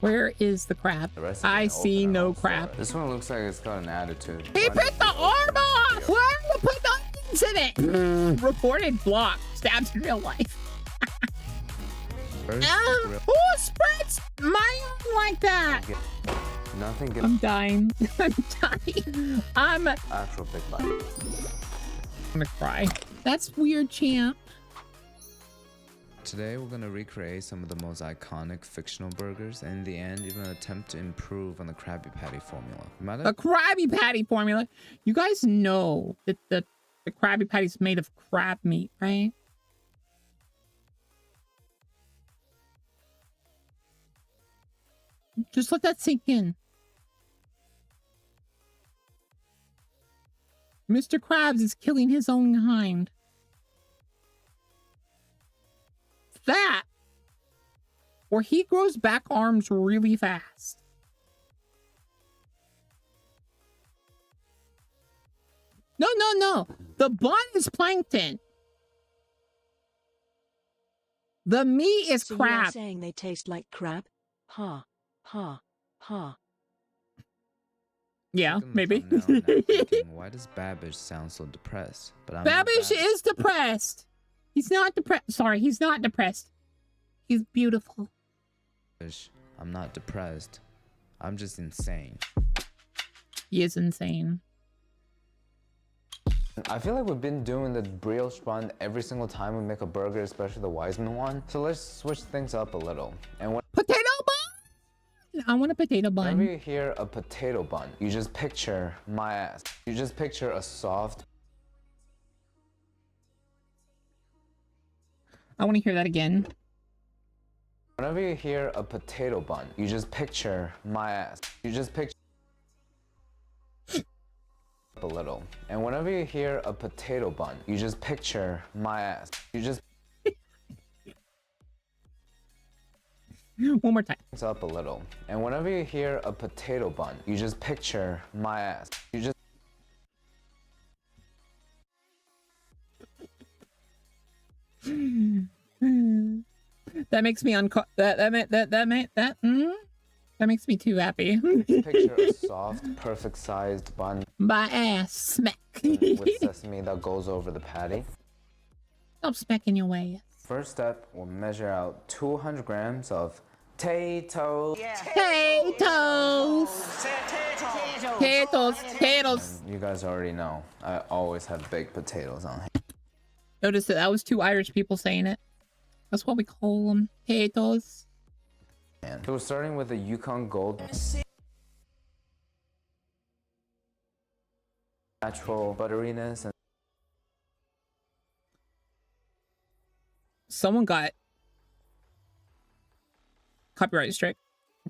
Where is the crab? I see no crab. This one looks like it's got an attitude. He put the arm off! Where did put the onions in it? Reported block. Stabs in real life. Who spreads my arm like that? Nothing. I'm dying. I'm dying. I'm AshralNishimoto. I'm gonna cry. That's weird, champ. Today we're gonna recreate some of the most iconic fictional burgers, and in the end, even attempt to improve on the Krabby Patty formula. The Krabby Patty formula. You guys know that the Krabby Patty's made of crab meat, right? Just let that sink in. Mr. Krabs is killing his own kind. That, or he grows back arms really fast. No. The bun is plankton. The meat is crab. You're saying they taste like crab? Ha, ha, ha. Yeah, maybe. Why does Babish sound so depressed? But Babish is depressed. He's not depressed. Sorry, he's not depressed. He's beautiful. I'm not depressed. I'm just insane. He is insane. I feel like we've been doing the brioche bun every single time we make a burger, especially the Wiseman one. So let's switch things up a little. And when potato bun? I want a potato bun. whenever you hear a potato bun, you just picture my ass. You just picture a soft. I want to hear that again. Whenever you hear a potato bun, you just picture my ass. You just picture a little. And whenever you hear a potato bun, you just picture my ass. You just one more time. It's up a little. And whenever you hear a potato bun, you just picture my ass. You just That makes me that makes me too happy. picture a soft, perfect sized bun My ass smack. with sesame that goes over the patty. Stop smacking your way. First step, we'll measure out 200 grams of potatoes. Potatoes. You guys already know, I always have baked potatoes on hand. Notice that was two Irish people saying it. That's what we call them. Potatoes. So we're starting with the Yukon Gold. Natural butteriness and Someone got copyright strike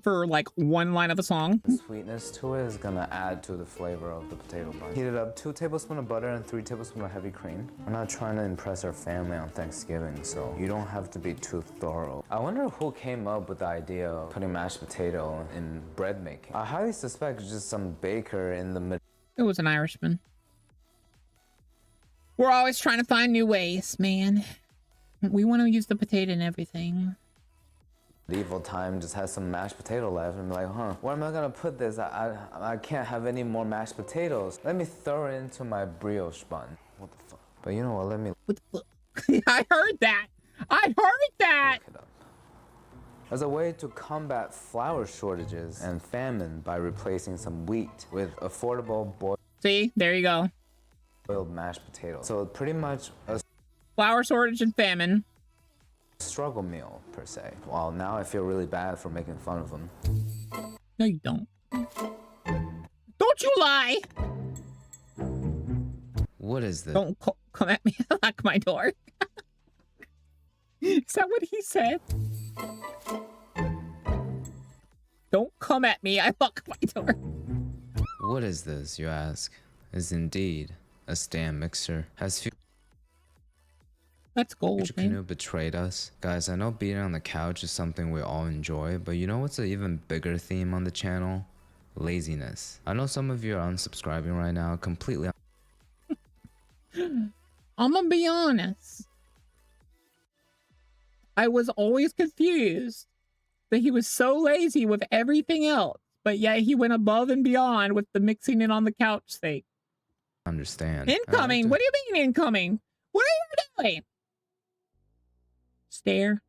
for like one line of a song. the sweetness to it is gonna add to the flavor of the potato bun. Heat it up, 2 tablespoons of butter and 3 tablespoons of heavy cream. We're not trying to impress our family on Thanksgiving, so you don't have to be too thorough. I wonder who came up with the idea of putting mashed potato in bread making. I highly suspect it's just some baker in the It was an Irishman. We're always trying to find new ways, man. We want to use the potato and everything. medieval time, just has some mashed potato left and be like, where am I gonna put this? I can't have any more mashed potatoes. Let me throw it into my brioche bun. What the fuck? But you know what, let me What the fuck? I heard that. I heard that. look it up. As a way to combat flour shortages and famine by replacing some wheat with affordable See, there you go. boiled mashed potatoes. So pretty much a Flour shortage and famine. struggle meal, per se. Well, now I feel really bad for making fun of them. No, you don't. Don't you lie. What is this? Don't come at me. Lock my door. Is that what he said? Don't come at me. I lock my door. What is this, you ask? Is indeed a stand mixer. Has That's gold, man. FutureCanoe betrayed us? Guys, I know beating on the couch is something we all enjoy, but you know what's an even bigger theme on the channel? Laziness. I know some of you are unsubscribing right now, completely. I'm gonna be honest. I was always confused that he was so lazy with everything else, but yet he went above and beyond with the mixing it on the couch thing. Understand. Incoming? What do you mean incoming? What are you doing? Stare.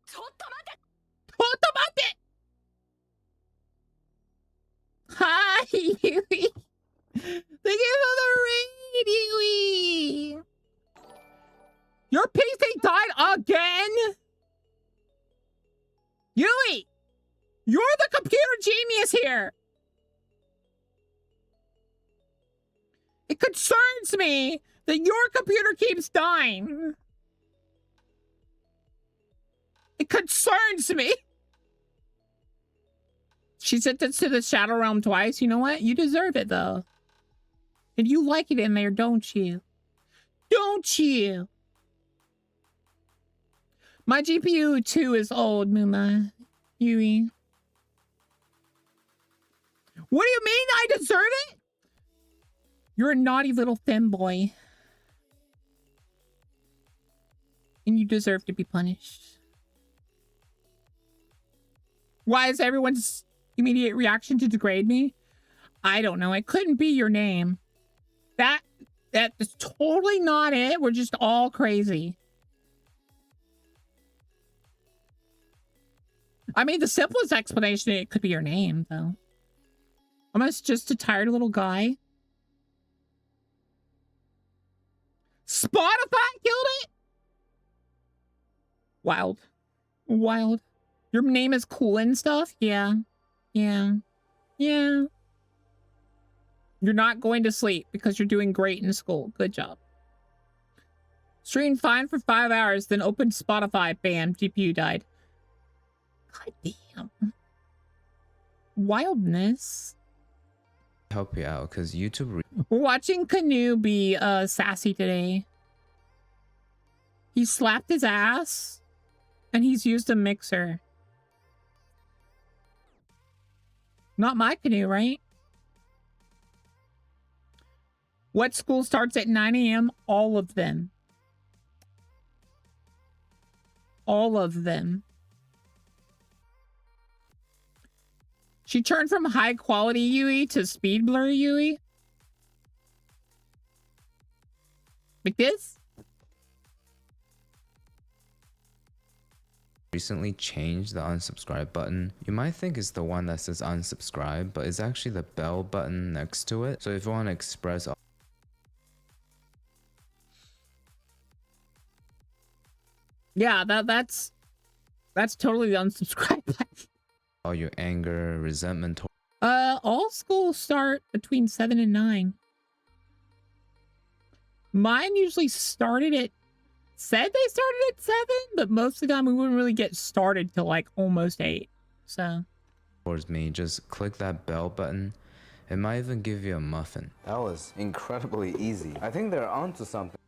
Totomate! Hi, Yui. Thank you for the raid, Yui. Your PC died again? Yui! You're the computer genius here! It concerns me that your computer keeps dying. It concerns me. She sent us to the Shadow Realm twice. You know what? You deserve it, though. And you like it in there, don't you? Don't you? My GPU, too, is old, Muma. Yui. What do you mean I deserve it? You're a naughty little femboy. And you deserve to be punished. Why is everyone's immediate reaction to degrade me? I don't know. It couldn't be your name. That is totally not it. We're just all crazy. I mean, the simplest explanation, it could be your name, though. Almost just a tired little guy. Spotify killed it? Wild. Wild. Your name is cool and stuff? Yeah. Yeah. Yeah. You're not going to sleep because you're doing great in school. Good job. Streamed fine for 5 hours, then opened Spotify. Bam, GPU died. God damn. Wildness. Help you out because YouTube. We're watching Canoe be sassy today. He slapped his ass and he's used a mixer. Not my Canoe, right? What school starts at 9 a.m.? All of them. All of them. She turned from high quality Yui to speed blur Yui. Like this? Recently changed the unsubscribe button. You might think it's the one that says unsubscribe, but it's actually the bell button next to it. So if you want to express yeah, that's totally the unsubscribe button. all your anger, resentment, All schools start between 7 and 9. Mine usually started at said they started at 7, but most of the time we wouldn't really get started till like almost 8. So towards me, just click that bell button. It might even give you a muffin. That was incredibly easy. I think they're onto something.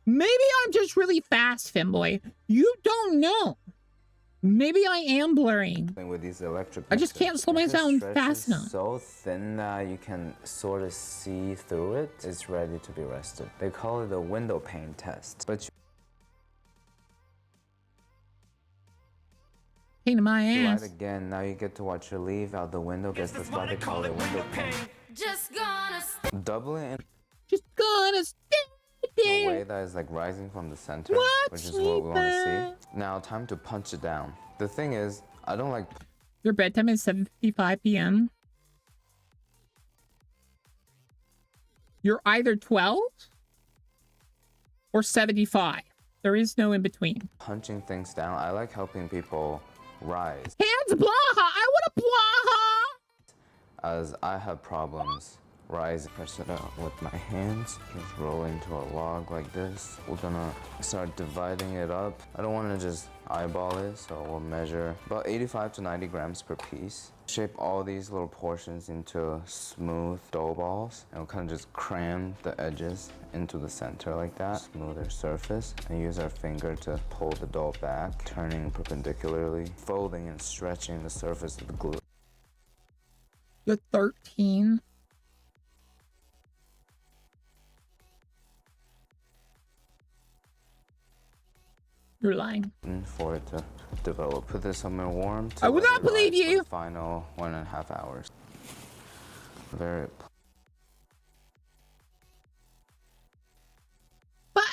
maybe I'm just really fast, femboy. You don't know. Maybe I am blurring. With these electric I just can't slow my sound fast enough. So thin that you can sort of see through it. It's ready to be rested. They call it the window pane test. But Pain in my you ass. light again, now you get to watch your leave out the window. Guess that's why they call it window pane. Just gonna Doubling in Just gonna stand a way there. that is like rising from the center, Watch which is me what we want to burn. see. Now time to punch it down. The thing is, I don't like Your bedtime is 7:55 p.m. You're either 12 or 75. There is no in between. punching things down. I like helping people rise, Hands blaha! I want a blaha! as I have problems rising. Press it out with my hands. Just roll into a log like this. We're gonna start dividing it up. I don't want to just eyeball it, so we'll measure about 85 to 90 grams per piece. Shape all these little portions into smooth dough balls, and we'll kind of just cram the edges into the center like that. Smoother surface, and use our finger to pull the dough back, turning perpendicularly, folding and stretching the surface of the glue. You're 13. You're lying. For it to develop. Put this somewhere warm. I will not believe you. For the final 1.5 hours. Very. But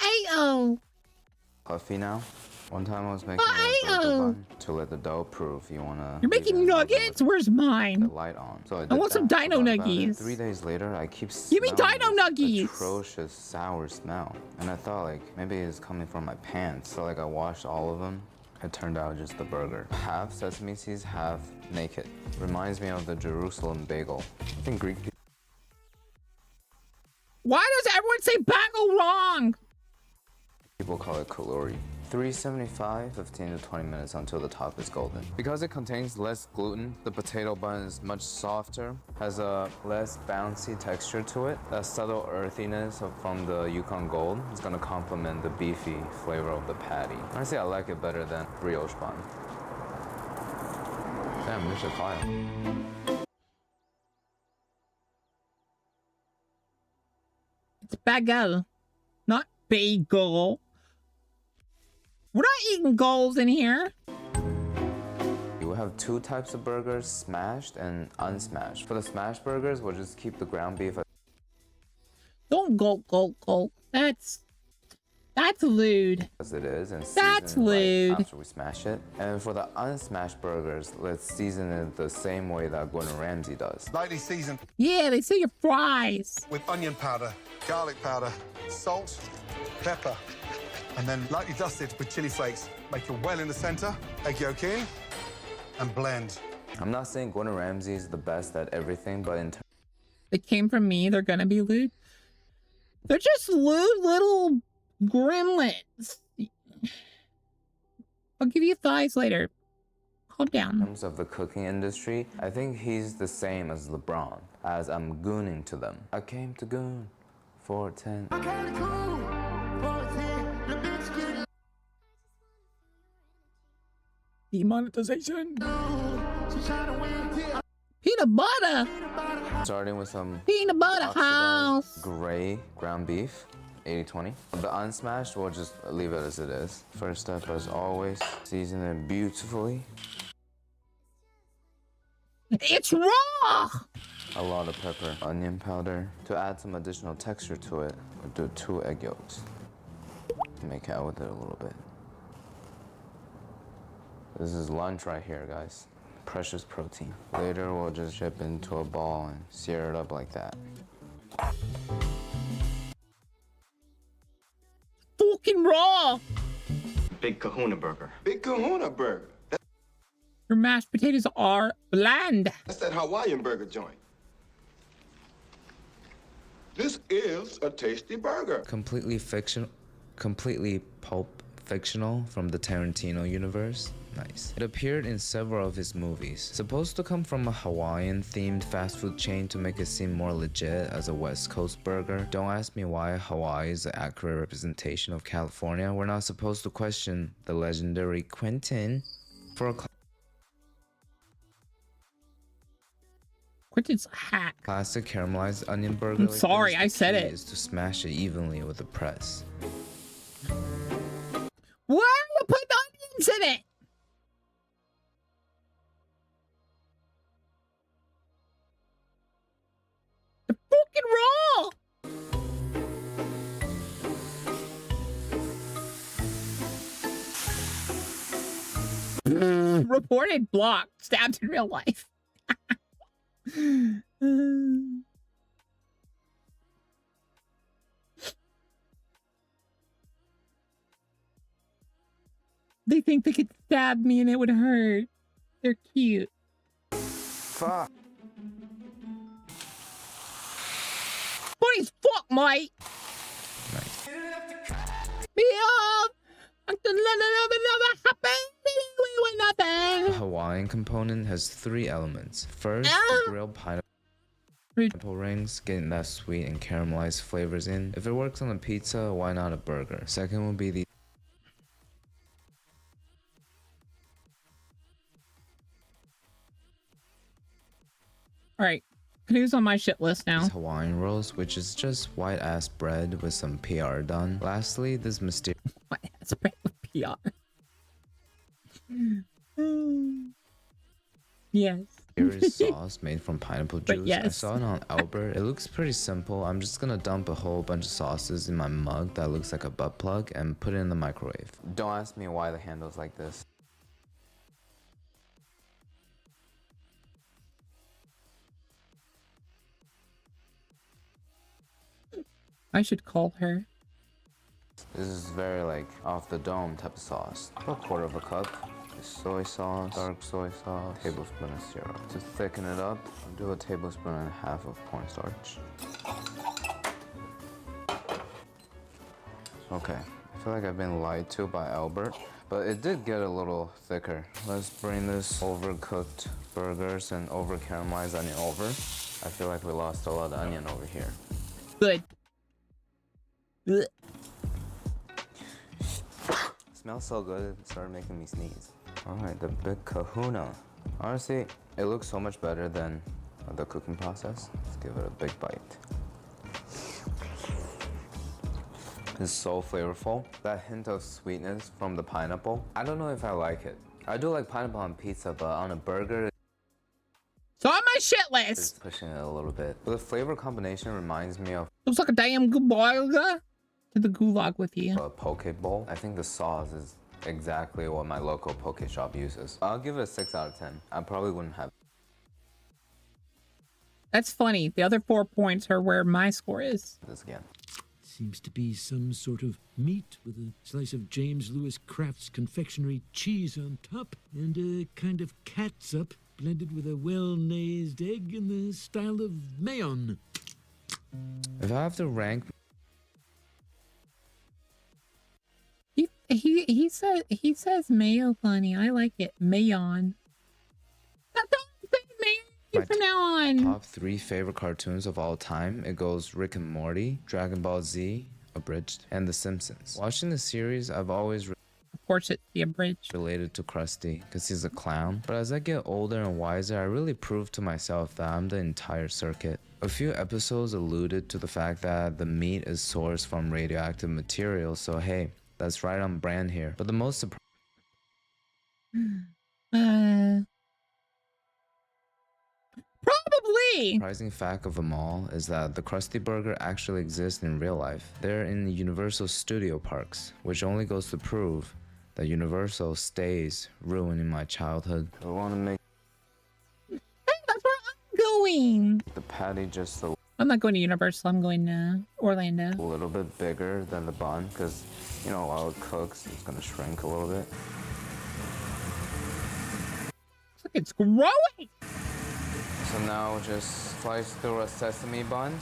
Puffy now. One time I was making a burger bun to let the dough proof you wanna. You're making nuggets? Where's The mine? light on. So I want some dino nuggies. 3 days later, I keep Give me smelling dino this nuggies. atrocious sour smell, and I thought like maybe it's coming from my pants. So like I washed all of them. It turned out just the burger. Half sesame seeds, half naked. Reminds me of the Jerusalem bagel. I think Greek people. Why does everyone say bagel wrong? People call it kalori. 375, 15 to 20 minutes until the top is golden. Because it contains less gluten, the potato bun is much softer, has a less bouncy texture to it. That subtle earthiness from the Yukon Gold is gonna complement the beefy flavor of the patty. Honestly, I like it better than brioche bun. Damn, we should file. It's bagel, not bagel. We're not eating goals in here. We have 2 types of burgers, smashed and unsmashed. For the smashed burgers, we'll just keep the ground beef. Don't gulp. That's lewd. As it is, and That's season it lewd. right after we smash it. And for the unsmashed burgers, let's season it the same way that Gordon Ramsay does. Lightly seasoned Yeah, they say your fries. with onion powder, garlic powder, salt, pepper, and then lightly dusted with chili flakes. Make it well in the center, egg yolk in, and blend. I'm not saying Gordon Ramsay is the best at everything, but in terms They came from me. They're gonna be lewd. They're just lewd little gremlins. I'll give you thighs later. Calm down. of the cooking industry, I think he's the same as LeBron, as I'm gooning to them. I came to goon for 10. Demonetization. Peanut butter. Starting with some Peanut butter oxidized house. gray ground beef, 80-20. The unsmashed, we'll just leave it as it is. First step, as always, season it beautifully. It's raw. A lot of pepper, onion powder. To add some additional texture to it, we'll do 2 egg yolks. Make out with it a little bit. This is lunch right here, guys. Precious protein. Later, we'll just chip into a ball and sear it up like that. Fucking raw. Big Kahuna Burger. Big Kahuna Burger. Your mashed potatoes are bland. That's that Hawaiian burger joint. This is a tasty burger. Completely pulp fictional from the Tarantino universe. Nice. It appeared in several of his movies. Supposed to come from a Hawaiian-themed fast food chain to make it seem more legit as a West Coast burger. Don't ask me why Hawaii is an accurate representation of California. We're not supposed to question the legendary Quentin for a Quentin's a hack. classic caramelized onion burger. I'm like sorry, this. I The said key it. is to smash it evenly with a press. Why are you putting onions in it? They're fucking raw. Reported blocked. Stabbed in real life. They think they could stab me and it would hurt. They're cute. Fuck. Funny as fuck, mate. Nice. Be off. Never happened. We were The nothing. Hawaiian component has 3 elements. First, Ah. the grilled pineapple rings, getting that sweet and caramelized flavors in. If it works on a pizza, why not a burger? Second will be the All right, Canoe's on my shit list now. Hawaiian rolls, which is just white ass bread with some PR done. Lastly, this mysterious My ass bread with PR. Yes. Here is sauce made from pineapple But juice. I yes. saw it on Albert. It looks pretty simple. I'm just gonna dump a whole bunch of sauces in my mug that looks like a butt plug and put it in the microwave. Don't ask me why the handle's like this. I should call her. This is very like off the dome type of sauce. About a quarter of a cup. Soy sauce, dark soy sauce, tablespoon of syrup. To thicken it up, I'll do a tablespoon and a half of cornstarch. Okay, I feel like I've been lied to by Albert, but it did get a little thicker. Let's bring this overcooked burgers and over caramelized onion over. I feel like we lost a lot of onion over here. Good. Ugh. Smells so good, it started making me sneeze. All right, the big kahuna. Honestly, it looks so much better than the cooking process. Let's give it a big bite. It's so flavorful. That hint of sweetness from the pineapple. I don't know if I like it. I do like pineapple on pizza, but on a burger, So on my shit it's list. pushing it a little bit. But the flavor combination reminds me of Looks like a damn good boy. To the gulag with you. a poke bowl. I think the sauce is exactly what my local poke shop uses. I'll give it a 6 out of 10. I probably wouldn't have That's funny. The other 4 points are where my score is. this again. Seems to be some sort of meat with a slice of James Lewis Kraft's confectionery cheese on top and a kind of catsup blended with a well-nazed egg in the style of mayon. If I have to rank, He says mayo funny. I like it. Mayon. Don't say mayo from now on. top 3 favorite cartoons of all time, it goes Rick and Morty, Dragon Ball Z, Abridged, and The Simpsons. Watching the series, I've always Of course, it's the abridged. related to Krusty because he's a clown, but as I get older and wiser, I really prove to myself that I'm the entire circuit. A few episodes alluded to the fact that the meat is sourced from radioactive material, so hey, that's right on brand here. But the most Probably. surprising fact of them all is that the Krusty Burger actually exists in real life. They're in the Universal Studio parks, which only goes to prove that Universal stays ruining my childhood. I want to make Hey, that's where I'm going. the patty just a I'm not going to Universal. I'm going to Orlando. little bit bigger than the bun because, you know, while it cooks, it's going to shrink a little bit. Looks like it's growing. So now just slice through a sesame bun,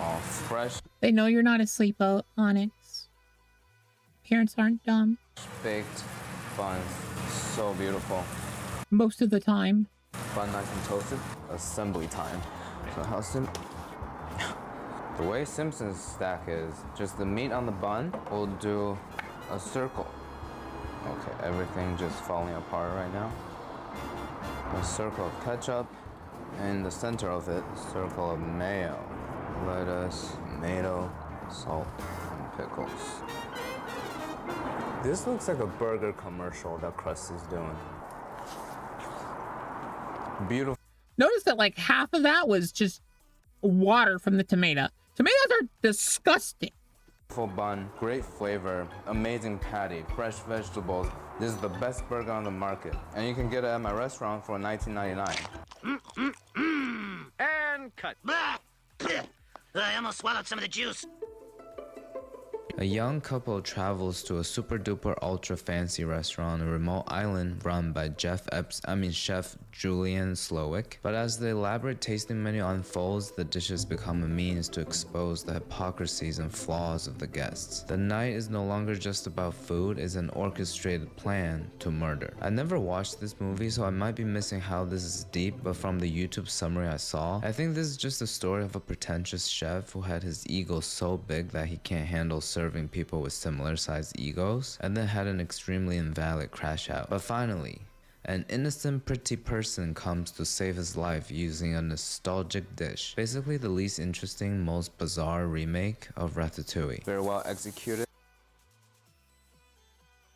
all fresh They know you're not asleep, Onyx. Parents aren't dumb. baked buns. So beautiful. Most of the time. Bun nice and toasted. Assembly time. So how the way Simpsons stack is, just the meat on the bun will do a circle. Okay, everything just falling apart right now. A circle of ketchup, and in the center of it, a circle of mayo, lettuce, tomato, salt, and pickles. This looks like a burger commercial that Krusty's doing. Beautiful. Notice that like half of that was just water from the tomato. Tomatoes are disgusting. Full bun, great flavor, amazing patty, fresh vegetables. This is the best burger on the market, and you can get it at my restaurant for $19.99. And cut. I almost swallowed some of the juice. A young couple travels to a super duper ultra fancy restaurant on a remote island run by Chef Julian Slowick. But as the elaborate tasting menu unfolds, the dishes become a means to expose the hypocrisies and flaws of the guests. The night is no longer just about food, it's an orchestrated plan to murder. I never watched this movie, so I might be missing how this is deep, but from the YouTube summary I saw, I think this is just a story of a pretentious chef who had his ego so big that he can't handle serving people with similar sized egos, and then had an extremely invalid crash out. But finally, an innocent pretty person comes to save his life using a nostalgic dish. Basically the least interesting, most bizarre remake of Ratatouille. Very well executed.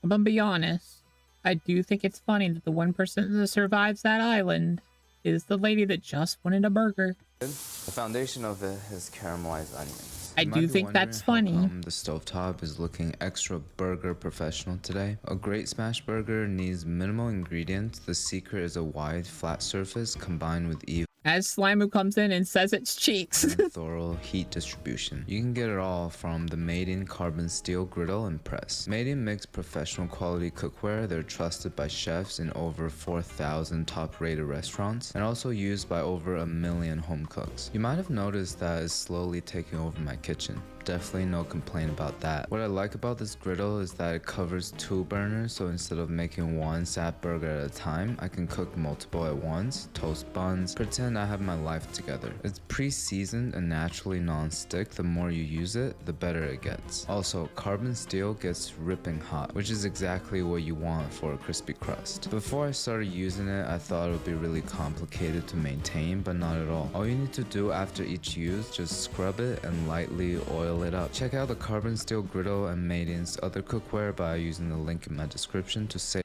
I'm gonna be honest. I do think it's funny that the one person that survives that island is the lady that just wanted a burger. The foundation of it is caramelized onions. I do think that's funny. The stovetop is looking extra burger professional today. A great smash burger needs minimal ingredients. The secret is a wide, flat surface combined with even As Slimu comes in and says it's cheeks. and thorough heat distribution. You can get it all from the Made-in carbon steel griddle and press. Made-in makes professional quality cookware. They're trusted by chefs in over 4,000 top-rated restaurants and also used by over 1 million home cooks. You might have noticed that it's slowly taking over my kitchen. Definitely no complaint about that. What I like about this griddle is that it covers 2 burners, so instead of making one sap burger at a time, I can cook multiple at once, toast buns, pretend I have my life together. It's pre-seasoned and naturally non-stick. The more you use it, the better it gets. Also, carbon steel gets ripping hot, which is exactly what you want for a crispy crust. Before I started using it, I thought it would be really complicated to maintain, but not at all. All you need to do after each use, just scrub it and lightly oil it up. Check out the carbon steel griddle and Made-in's other cookware by using the link in my description to save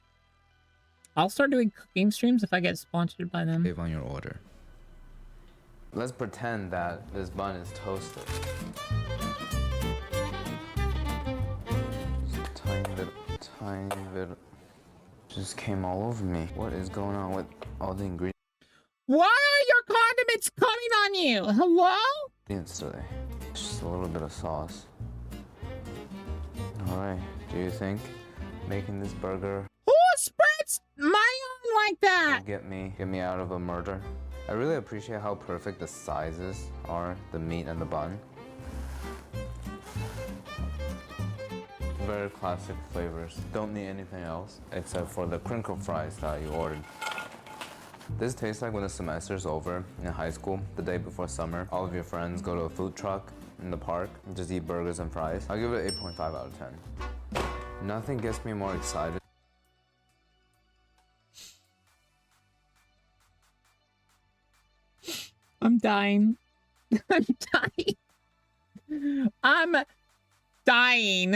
I'll start doing cooking streams if I get sponsored by them. on your order. Let's pretend that this bun is toasted. Just tiny bit, just came all over me. What is going on with all the ingredients Why are your condiments coming on you? Hello? today? Just a little bit of sauce. All right, do you think making this burger Who spreads mayo like that? will get me out of a murder? I really appreciate how perfect the sizes are, the meat and the bun. Very classic flavors. Don't need anything else except for the crinkle fries that you ordered. This tastes like when the semester's over in high school, the day before summer. All of your friends go to a food truck in the park and just eat burgers and fries. I'll give it an 8.5 out of 10. Nothing gets me more excited. I'm dying. I'm dying. I'm dying.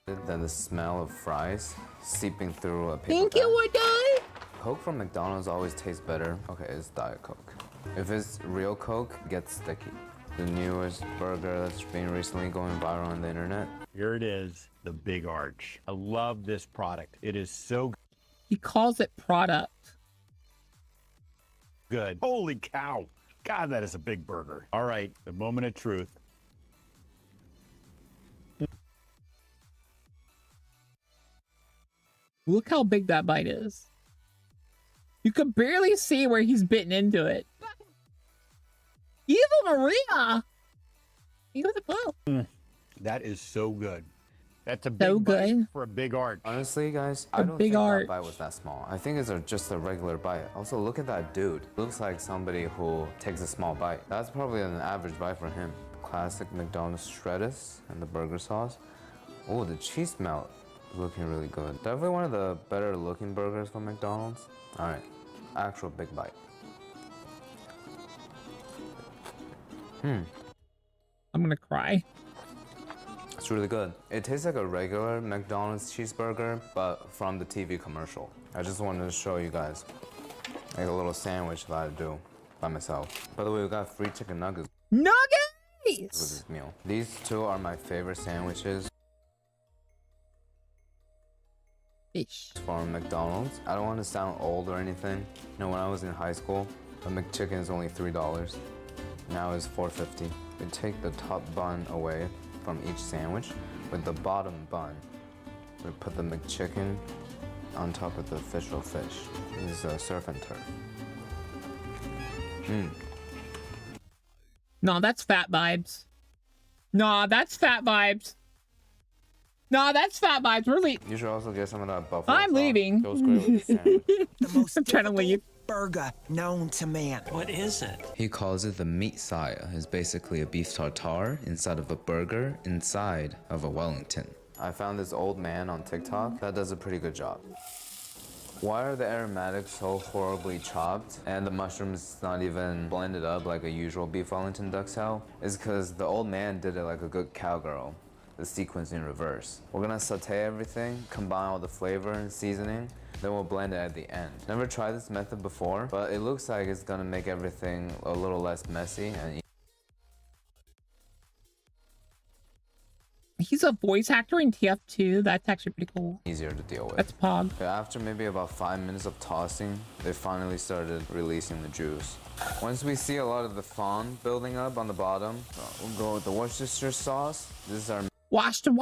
Than the smell of fries seeping through a paper Think bag. you would die? Coke from McDonald's always tastes better. Okay, it's Diet Coke. If it's real Coke, it gets sticky. The newest burger that's been recently going viral on the internet. Here it is, the Big Arch. I love this product. It is so He calls it product. good. Holy cow. God, that is a big burger. All right, the moment of truth. Look how big that bite is. You could barely see where he's bitten into it. Evil Maria! Evil the Pope. That is so good. That's a So big bite good. for a Big Arch. Honestly, guys, I A don't big think arch. that bite was that small. I think it's just a regular bite. Also, look at that dude. Looks like somebody who takes a small bite. That's probably an average bite for him. Classic McDonald's shredders and the burger sauce. Oh, the cheese melt is looking really good. Definitely one of the better looking burgers from McDonald's. All right, actual big bite. I'm gonna cry. It's really good. It tastes like a regular McDonald's cheeseburger, but from the TV commercial. I just wanted to show you guys like a little sandwich that I do by myself. By the way, we got free chicken nuggets with Nuggets! this meal. These two are my favorite sandwiches Fish. from McDonald's. I don't want to sound old or anything. You know, when I was in high school, a McChicken is only $3. Now it's $4.50. We take the top bun away from each sandwich. With the bottom bun, we put the McChicken on top of the official fish. This is surf and turf. No, that's fat vibes. Nah, that's fat vibes. Nah, that's fat vibes. We're leaving. You should also get some of that buffalo I'm sauce. leaving. Goes great with the sandwich. The most I'm trying to leave. burger known to man. What is it? He calls it the meat saya. It's basically a beef tartare inside of a burger inside of a Wellington. I found this old man on TikTok that does a pretty good job. Why are the aromatics so horribly chopped and the mushrooms not even blended up like a usual beef Wellington duck tail? Is because the old man did it like a good cowgirl. the sequence in reverse. We're gonna saute everything, combine all the flavor and seasoning, then we'll blend it at the end. Never tried this method before, but it looks like it's gonna make everything a little less messy and He's a voice actor in TF2. That's actually pretty cool. easier to deal with. That's Pog. After maybe about 5 minutes of tossing, they finally started releasing the juice. Once we see a lot of the fond building up on the bottom, we'll go with the Worcestershire sauce. This is our Wash the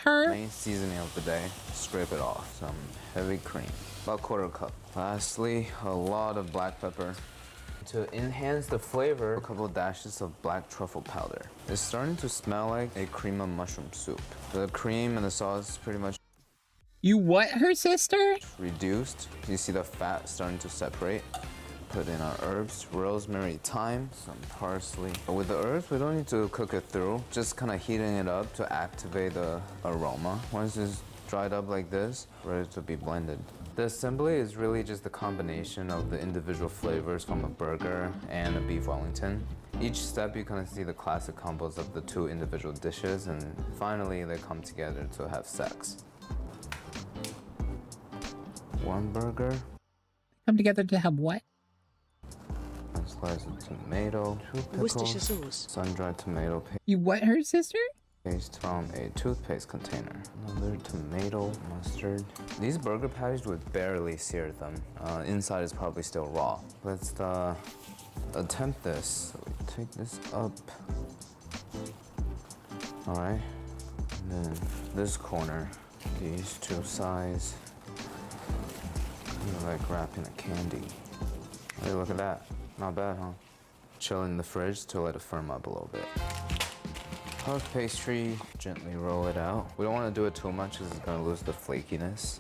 her. main seasoning of the day. Scrape it off. Some heavy cream, about 1/4 cup. Lastly, a lot of black pepper. To enhance the flavor, a couple of dashes of black truffle powder. It's starting to smell like a cream of mushroom soup. The cream and the sauce is pretty much You what, her sister? reduced. You see the fat starting to separate. Put in our herbs, rosemary, thyme, some parsley. With the herbs, we don't need to cook it through. Just kind of heating it up to activate the aroma. Once it's dried up like this, ready to be blended. The assembly is really just the combination of the individual flavors from a burger and a beef Wellington. Each step you kind of see the classic combos of the two individual dishes, and finally they come together to have sex. One burger. Come together to have what? A slice of tomato, 2 Worcestershire pickles, sauce. sun-dried tomato You what, her sister? paste from a toothpaste container. Another tomato, mustard. These burger patties would barely sear them. Inside is probably still raw. Let's attempt this. So we take this up. All right. And then this corner, these two sides. Kind of like wrapping a candy. Hey, look at that. Not bad, huh? Chill in the fridge to let it firm up a little bit. Puff pastry, gently roll it out. We don't want to do it too much because it's going to lose the flakiness.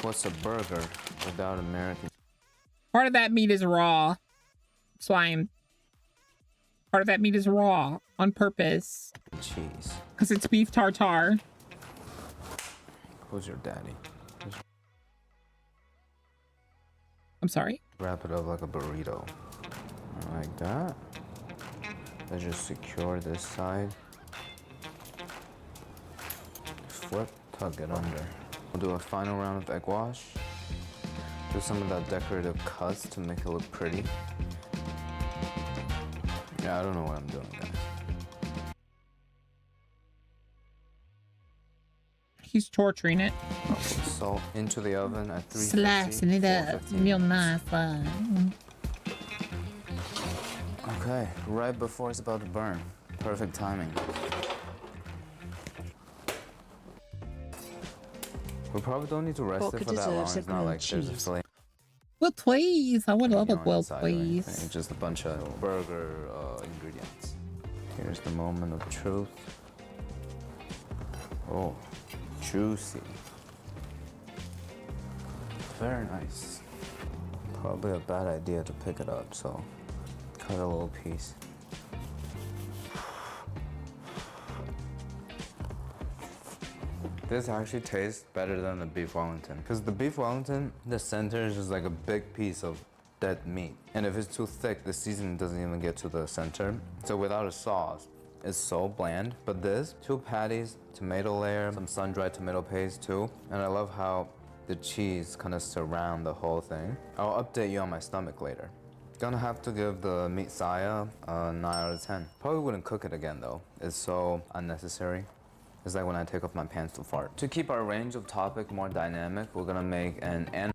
What's a burger without American? Part of that meat is raw. So part of that meat is raw on purpose. Cheese. Because it's beef tartare. Who's your daddy? Just I'm sorry. wrap it up like a burrito. Like that. Let's just secure this side. Flip, tug it under. We'll do a final round of egg wash. Do some of that decorative cuts to make it look pretty. Yeah, I don't know what I'm doing, guys. He's torturing it. Salt into the oven at 350. Slicing it up. Real nice. Okay, right before it's about to burn. Perfect timing. We probably don't need to rest it for that long. It's not like there's a flame. Well, please. I would love a well, inside or please. anything. Just a bunch of burger ingredients. Here's the moment of truth. Oh, juicy. Very nice. Probably a bad idea to pick it up, so cut a little piece. This actually tastes better than the beef Wellington. Because the beef Wellington, the center is just like a big piece of dead meat. And if it's too thick, the seasoning doesn't even get to the center. So without a sauce, it's so bland. But this, 2 patties, tomato layer, some sun-dried tomato paste too. And I love how the cheese kind of surround the whole thing. I'll update you on my stomach later. Gonna have to give the meat saya a 9 out of 10. Probably wouldn't cook it again though. It's so unnecessary. It's like when I take off my pants to fart. To keep our range of topic more dynamic, we're gonna make an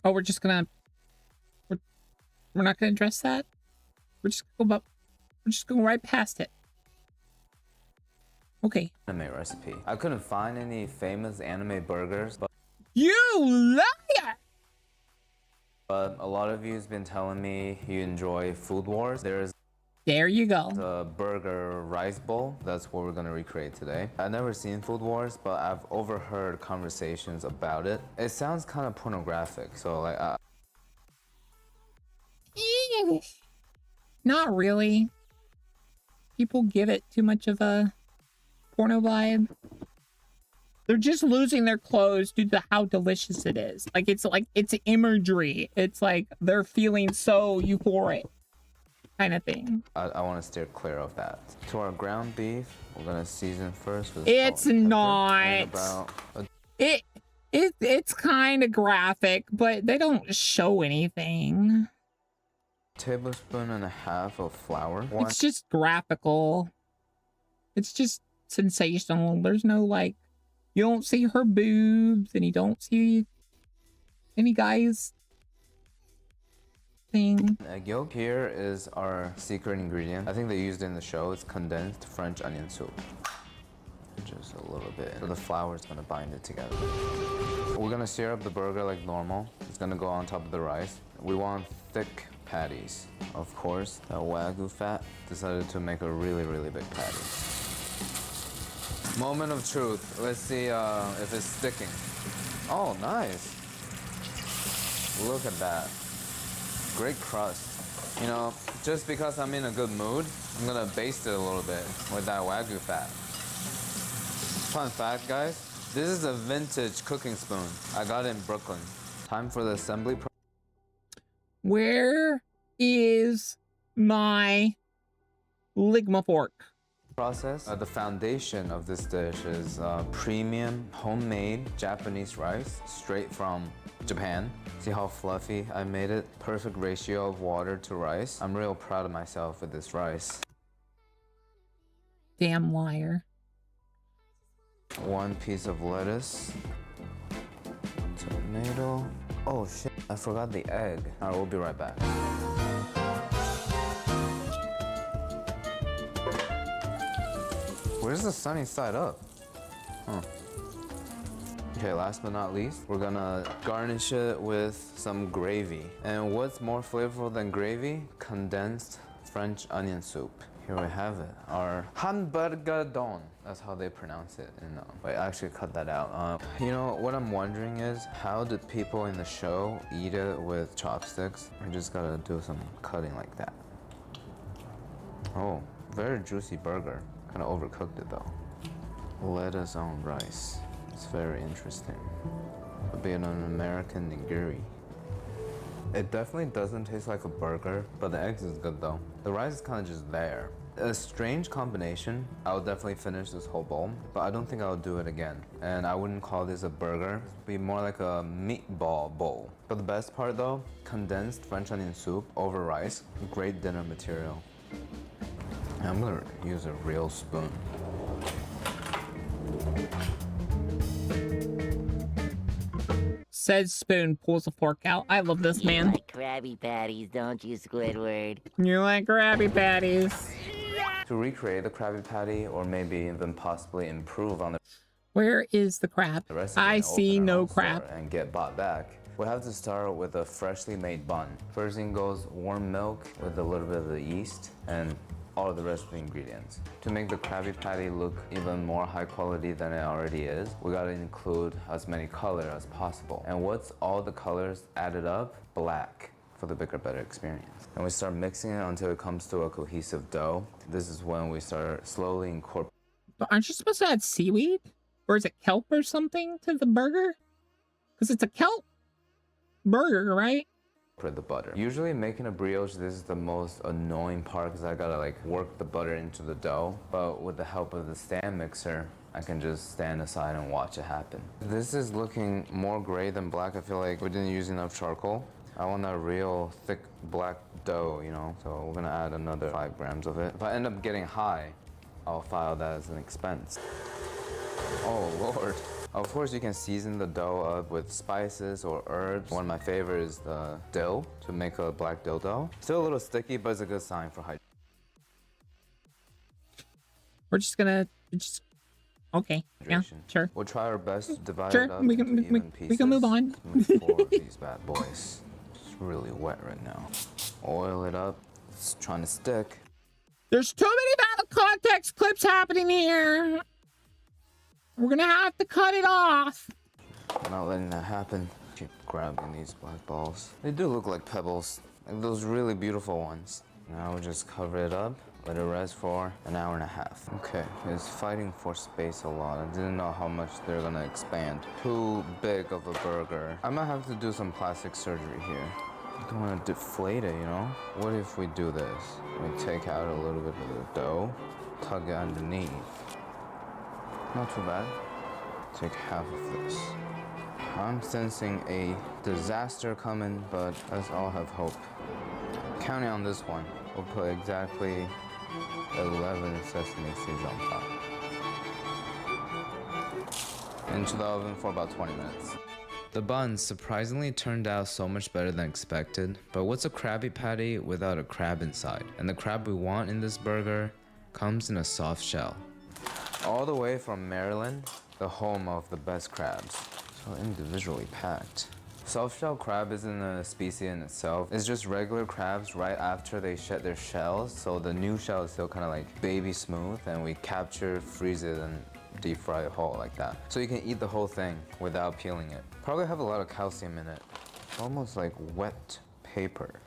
Oh, we're not gonna address that. We're just going right past it. Okay. anime recipe. I couldn't find any famous anime burgers, You liar! but a lot of you has been telling me you enjoy Food Wars. There you go. The burger rice bowl. That's what we're gonna recreate today. I've never seen Food Wars, but I've overheard conversations about it. It sounds kind of pornographic, so like. Not really. People give it too much of a porno vibe. They're just losing their clothes due to how delicious it is. Like it's imagery. It's like they're feeling so euphoric. kind of thing. I want to steer clear of that. To our ground beef, we're gonna season first with It's salt and pepper, not. and about It's kind of graphic, but they don't show anything. tablespoon and a half of flour. It's just graphical. It's just sensational. There's no like, you don't see her boobs and you don't see any guys thing. Egg yolk. Here is our secret ingredient. I think they used it in the show. It's condensed French onion soup. Just a little bit. So the flour is gonna bind it together. We're gonna sear up the burger like normal. It's gonna go on top of the rice. We want thick patties. Of course, that Wagyu fat decided to make a really, really big patty. Moment of truth. Let's see if it's sticking. Oh, nice. Look at that. Great crust. You know, just because I'm in a good mood, I'm gonna baste it a little bit with that Wagyu fat. Fun fact, guys, this is a vintage cooking spoon. I got it in Brooklyn. Time for the assembly Where is my Ligma fork? process. The foundation of this dish is premium homemade Japanese rice straight from Japan. See how fluffy I made it? Perfect ratio of water to rice. I'm real proud of myself with this rice. Damn liar. 1 piece of lettuce. Tomato. Oh shit, I forgot the egg. Alright, we'll be right back. Where's the sunny side up? Huh. Okay, last but not least, we're gonna garnish it with some gravy. And what's more flavorful than gravy? Condensed French onion soup. Here we have it, our hamburger don. That's how they pronounce it. And wait, I actually cut that out. You know, what I'm wondering is, how did people in the show eat it with chopsticks? I just gotta do some cutting like that. Oh, very juicy burger. Kind of overcooked it though. Lettuce on rice. It's very interesting. Being an American nigiri. It definitely doesn't taste like a burger, but the eggs is good though. The rice is kind of just there. A strange combination. I would definitely finish this whole bowl, but I don't think I would do it again. And I wouldn't call this a burger. It'd be more like a meatball bowl. But the best part though, condensed French onion soup over rice. Great dinner material. I'm gonna use a real spoon. Said spoon, pulls a fork out. I love this man. You like Krabby Patties, don't you, Squidward? You like Krabby Patties. To recreate the Krabby Patty, or maybe even possibly improve on Where is the crab? the recipe, I and see open our no own store crab. and get bought back, we have to start with a freshly made bun. First thing goes warm milk with a little bit of the yeast and all of the rest of the ingredients. To make the Krabby Patty look even more high quality than it already is, we gotta include as many colors as possible. And what's all the colors added up? Black, for the bigger, better experience. And we start mixing it until it comes to a cohesive dough. This is when we start slowly incorporating. But aren't you supposed to add seaweed? Or is it kelp or something to the burger? Because it's a kelp burger, right? The butter. Usually making a brioche, this is the most annoying part because I gotta like work the butter into the dough. But with the help of the stand mixer, I can just stand aside and watch it happen. This is looking more gray than black. I feel like we didn't use enough charcoal. I want that real thick black dough, you know? So we're gonna add another 5 grams of it. If I end up getting high, I'll file that as an expense. Oh Lord. Of course, you can season the dough up with spices or herbs. One of my favorites is the dill to make a black dill dough. Still a little sticky, but it's a good sign for hygiene. We're just gonna, okay, yeah, sure. We'll try our best to divide Sure, it up we into can- even pieces. we can move on. Move forward these bad boys. It's really wet right now. Oil it up. It's trying to stick. There's too many out of context clips happening here. We're gonna have to cut it off. I'm not letting that happen. Keep grabbing these black balls. They do look like pebbles, like those really beautiful ones. Now we'll just cover it up, let it rest for an hour and a half. Okay, it's fighting for space a lot. I didn't know how much they're gonna expand. Too big of a burger. I might have to do some plastic surgery here. I don't want to deflate it, you know? What if we do this? We take out a little bit of the dough, tug it underneath. Not too bad. Take half of this. I'm sensing a disaster coming, but let's all have hope. Counting on this one, we'll put exactly 11 sesame seeds on top. Into the oven for about 20 minutes. The buns surprisingly turned out so much better than expected, but what's a Krabby Patty without a crab inside? And the crab we want in this burger comes in a soft shell. All the way from Maryland, the home of the best crabs. So individually packed. Soft-shell crab isn't a species in itself. It's just regular crabs right after they shed their shells, so the new shell is still kind of like baby smooth, and we capture, freeze it, and deep fry it whole like that. So you can eat the whole thing without peeling it. Probably have a lot of calcium in it. It's almost like wet paper.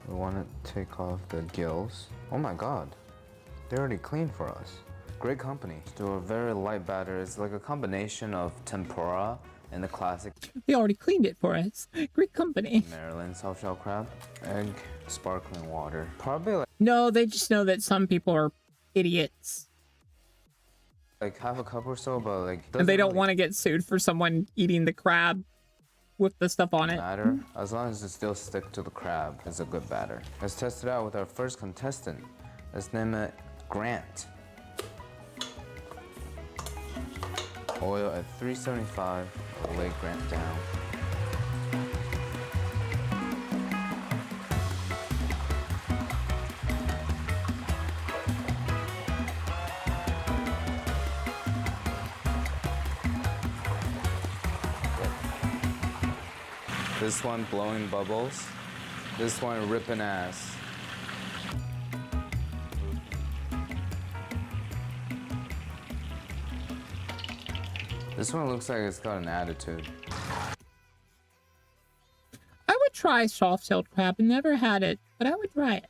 We want to take off the gills. Oh my god, they're already clean for us. Great company. Let's do a very light batter. It's like a combination of tempura and the classic They already cleaned it for us. Great company. Maryland soft-shell crab. Egg, sparkling water. Probably No, they just know that some people are idiots. like half a cup or so, but like And they don't really want to get sued for someone eating the crab with the stuff on it. matter. As long as it still stick to the crab, it's a good batter. Let's test it out with our first contestant. Let's name it Grant. Oil at 375. We'll lay Grant down. This one blowing bubbles. This one ripping ass. This one looks like it's got an attitude. I would try soft-shelled crab. I never had it, but I would try it.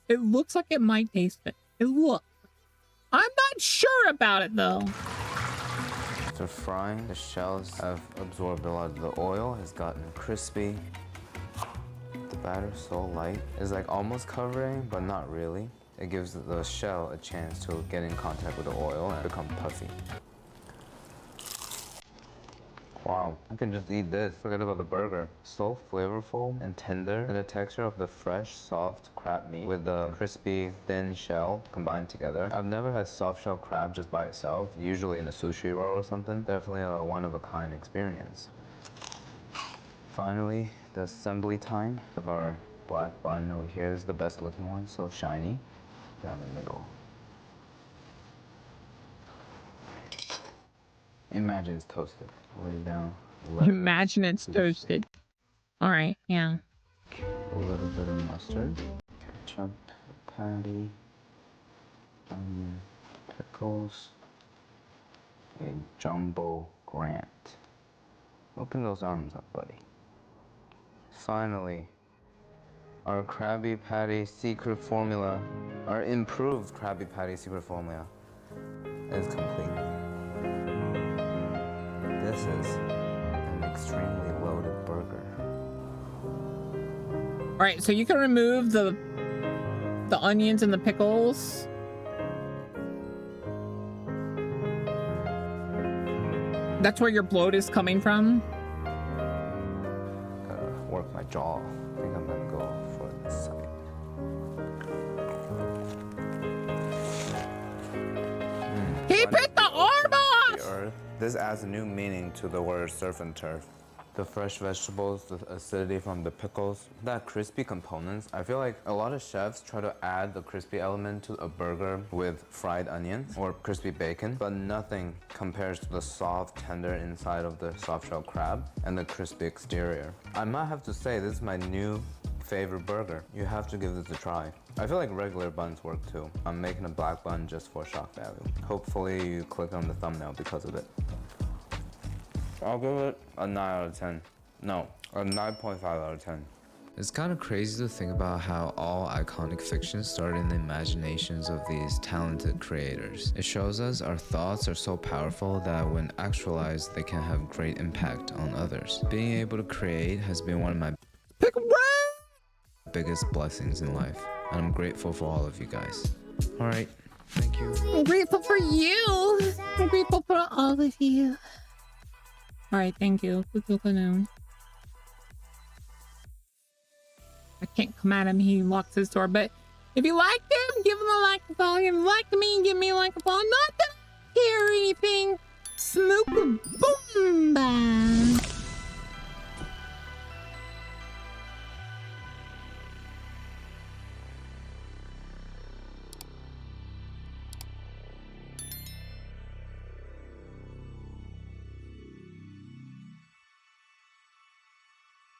It looks like it might taste good. It looks. I'm not sure about it though. After frying, the shells have absorbed a lot of the oil, has gotten crispy. The batter's so light. It's like almost covering, but not really. It gives the shell a chance to get in contact with the oil and become puffy. Wow, I can just eat this. Forget about the burger. So flavorful and tender. And the texture of the fresh, soft crab meat with the crispy, thin shell combined together. I've never had soft shell crab just by itself, usually in a sushi roll or something. Definitely a one-of-a-kind experience. Finally, the assembly time of our black bun over here is the best looking one, so shiny. Down the middle. Imagine it's toasted. Lay it down. Imagine it's toasted. All right, yeah. A little bit of mustard. Ketchup, patty, onion, pickles, a jumbo Grant. Open those arms up, buddy. Finally, our Krabby Patty secret formula, our improved Krabby Patty secret formula is complete. This is an extremely loaded burger. All right, so you can remove the onions and the pickles. That's where your bloat is coming from. Gotta work my jaw. I think I'm gonna go for this side. He bit the arm off! The earth. This adds a new meaning to the word surf and turf. The fresh vegetables, the acidity from the pickles, that crispy components. I feel like a lot of chefs try to add the crispy element to a burger with fried onions or crispy bacon, but nothing compares to the soft, tender inside of the soft-shell crab and the crispy exterior. I might have to say this is my new favorite burger. You have to give this a try. I feel like regular buns work too. I'm making a black bun just for shock value. Hopefully you click on the thumbnail because of it. I'll give it a 9 out of 10. No, a 9.5 out of 10. It's kind of crazy to think about how all iconic fiction started in the imaginations of these talented creators. It shows us our thoughts are so powerful that when actualized, they can have great impact on others. Being able to create has been one of my biggest blessings in life, and I'm grateful for all of you guys. Alright, thank you. I'm grateful for you. I'm grateful for all of you. Alright, thank you. FutureCanoe. I can't come at him, he locks his door, but if you liked him, give him a like and follow. If you liked me, give me a like and follow. Not that I care or anything. Smoke boom!